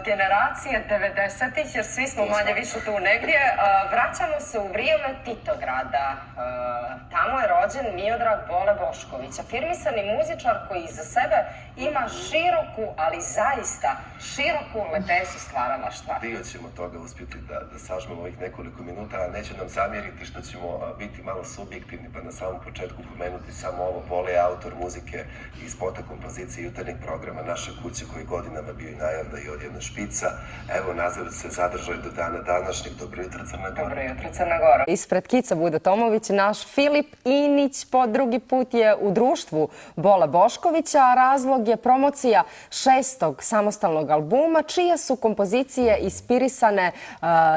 generacije 90-ih, jer svi smo manje više tu negdje. Vraćamo se u vrijeme Titograda. Tamo je rođen Miodrag Bole Bošković, afirmisani muzičar koji iza sebe ima široku, ali zaista široku lepesu stvaralaštva. Dio ćemo toga uspjeti da sažmemo ovih nekoliko minuta, a neće nam zamjeriti što ćemo biti malo subjektivni, pa na samom početku pomenuti samo ovo. Bole je autor muzike i spota kompozicije jutarnjeg programa Naša kuća, koji godinama bio i najavda i odjedno špica. Evo, Nazor se zadržao do dana današnjeg. Dobro jutro, Crna Gora. Dobro jutro, Crna Gora. Ispred Kica Bude Tomović, naš Filip Inić po drugi put je u društvu Bole Boškovića, a razlog je promocija 6. samostalnog albuma, čije su kompozicije inspirisane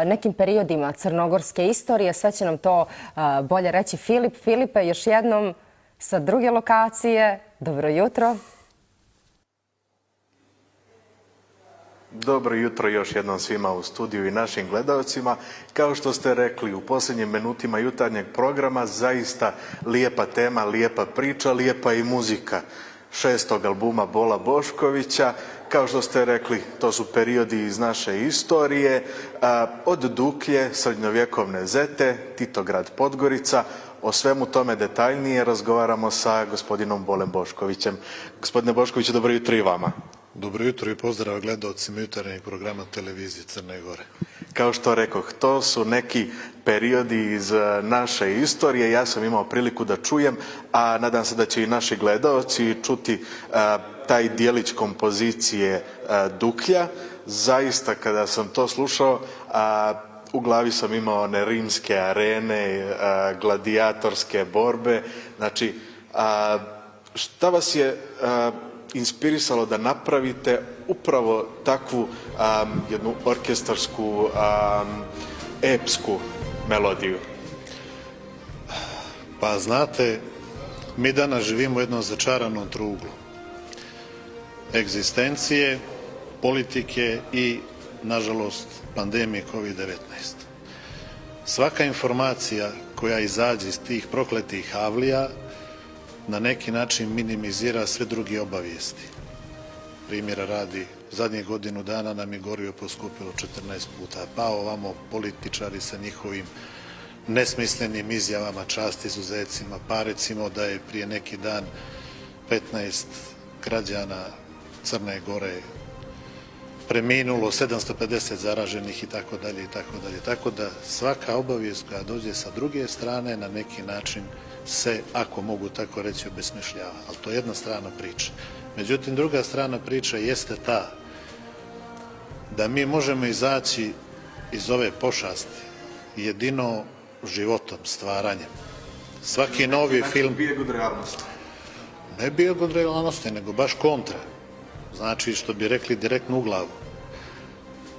nekim periodima crnogorske istorije. Sve će nam to bolje reći Filip. Filipe, još jednom sa druge lokacije. Dobro jutro. Dobro jutro još jednom svima u studiju i našim gledalcima. Kao što ste rekli, u posljednjim minutima jutarnjeg programa zaista lijepa tema, lijepa priča, lijepa i muzika 6. albuma Bola Boškovića. Kao što ste rekli, to su periodi iz naše istorije, od Duklje, srednjovjekovne Zete, Titograd, Podgorica. O svemu tome detaljnije razgovaramo sa gospodinom Bolem Boškovićem. Gospodine Boškoviću, dobro jutro i vama. Dobro jutro i pozdrav gledalcima jutarnjeg programa televizije Crne Gore. Kao što rekoh, to su neki periodi iz naše istorije. Ja sam imao priliku da čujem, a nadam se da će i naši gledalci čuti taj dijelić kompozicije Duklja. Zaista, kada sam to slušao, u glavi sam imao one rimske arene, gladijatorske borbe. Znači, šta vas je inspirisalo da napravite upravo takvu jednu orkestarsku, epsku melodiju? Pa znate, mi danas živimo u jednom začaranom truglu egzistencije, politike i, nažalost, pandemije COVID-19. Svaka informacija koja izađe iz tih prokletih avlija na neki način minimizira sve druge obavijesti. Primjera radi, zadnjih godinu dana nam je gorivo poskupilo 14 puta, pa ovamo političari sa njihovim nesmislenim izjavama, čast izuzecima, pa recimo da je prije neki dan 15 građana Crne Gore preminulo, 750 zaraženih i tako dalje i tako dalje. Tako da svaka obavijest koja dođe sa druge strane na neki način se, ako mogu tako reći, obesmišljava. Ali to je jedna strana priče. Međutim, druga strana priče jeste ta da mi možemo izaći iz ove pošasti jedino životom, stvaranjem. Svaki novi film... Bijeg od realnosti. Ne bijeg od realnosti, nego baš kontra. Znači, što bi rekli, direktno u glavu.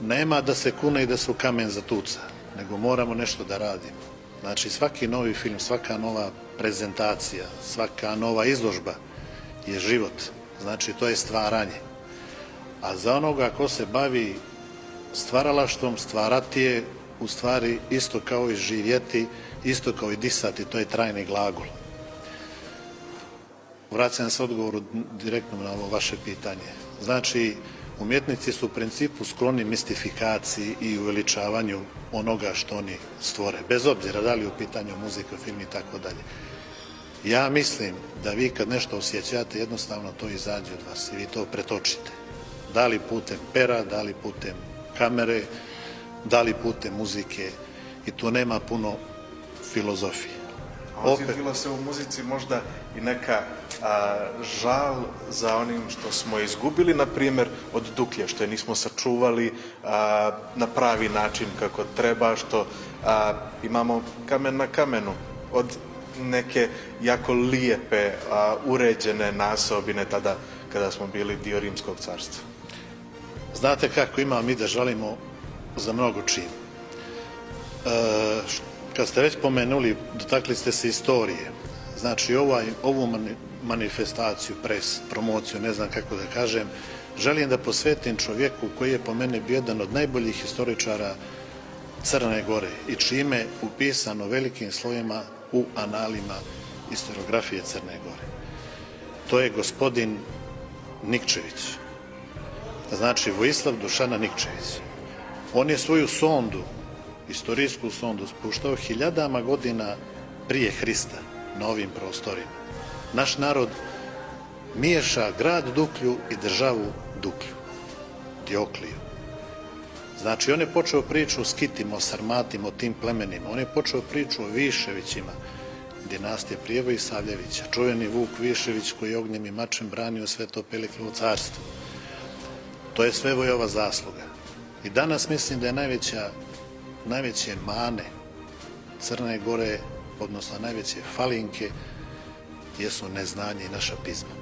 Nema da se kune i da se u kamen zatuca, nego moramo nešto da radimo. Znači, svaki novi film, svaka nova prezentacija, svaka nova izložba je život. Znači, to je stvaranje. A za onoga ko se bavi stvaralaštvom, stvarati je u stvari isto kao i živjeti, isto kao i disati, to je trajni glagol. Vraćam se odgovoru direktno na ovo vaše pitanje. Znači, umjetnici su u principu skloni mistifikaciji i uveličavanju onoga što oni stvore, bez obzira da li u pitanju muzika, film i tako dalje. Ja mislim da vi kad nešto osjećate, jednostavno to izađe od vas i vi to pretočite. Da li putem pera, da li putem kamere, da li putem muzike, i tu nema puno filozofije. Osjetila se u muzici možda i neka žal za onim što smo izgubili, na primjer, od Duklje, što je nismo sačuvali na pravi način kako treba, što imamo kamen na kamenu od neke jako lijepe, uređene nasobine tada kada smo bili dio Rimskog carstva. Znate kako imamo mi da žalimo za mnogo čim. Kad ste već pomenuli, dotakli ste se istorije. Znači, ovu manifestaciju, promociju, ne znam kako da kažem, želim da posvetim čovjeku koji je po mene bio jedan od najboljih historičara Crne Gore i čime je upisano velikim slovima u analima historiografije Crne Gore. To je gospodin Nikčević. znači Vojislav Dušana Nikčević. On je svoju sondu, istorijsku sondu, spuštao hiljadama godina prije Hrista na ovim prostorima. Naš narod miješa grad Duklju i državu Duklju, Diokliju. Znači, on je počeo priču o Skitima, o Sarmatima, o tim plemenima. On je počeo priču o Viševićima, dinastije Prijeva i Savljevića. Čuveni Vuk Višević koji je ognjem i mačem branio sve to Peliklovo carstvo. To je sve Vojova zasluga. I danas mislim da je najveće mane Crne Gore, odnosno najveće falinke, jesu neznanje i naša pizma.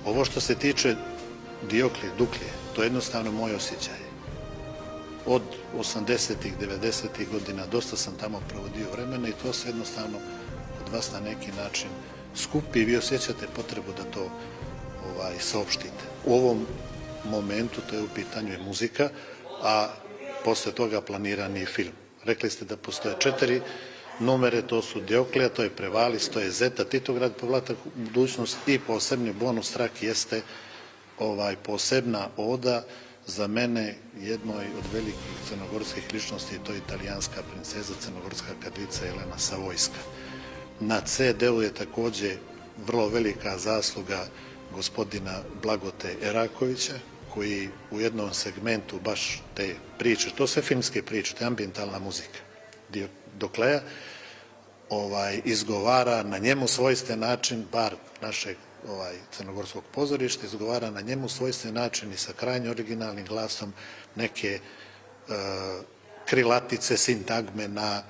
Ovo što se tiče Dioklije, Duklje, to je jednostavno moj osjećaj. Od 80-ih, 90-ih godina dosta sam tamo provodio vremena i to se jednostavno od vas na neki način skupi i vi osjećate potrebu da to saopštite. U ovom momentu to je u pitanju je muzika, a posle toga planiran je film. Rekli ste da postoje 4 numere, to su Dioklija, to je Prevalis, to je Zeta, Titograd, Povratak u budućnost i posebni bonus trak jeste posebna oda za mene jednoj od velikih crnogorskih ličnosti, to je italijanska princeza, crnogorska kraljica Jelena Savojska. Na CD-u je takođe vrlo velika zasluga gospodina Blagote Erakovića, koji u jednom segmentu baš te priče, to sve filmske priče, to je ambijentalna muzika, Dokleja, izgovara na njemu svojstven način, bar našeg crnogorskog pozorišta, izgovara na njemu svojstven način i sa krajnje originalnim glasom neke krilatice, sintagme na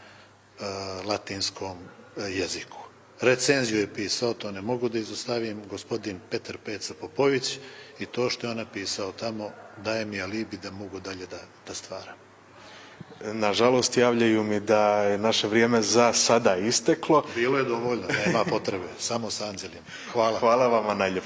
latinskom jeziku. Recenziju je pisao, to ne mogu da izostavim, gospodin Petar Peca Popović i to što je on napisao tamo daje mi alibi da mogu dalje da stvaram. Nažalost, javljaju mi da je naše vrijeme za sada isteklo. Bilo je dovoljno, nema potrebe, samo sa anđelima. Hvala. Hvala vama najljepše.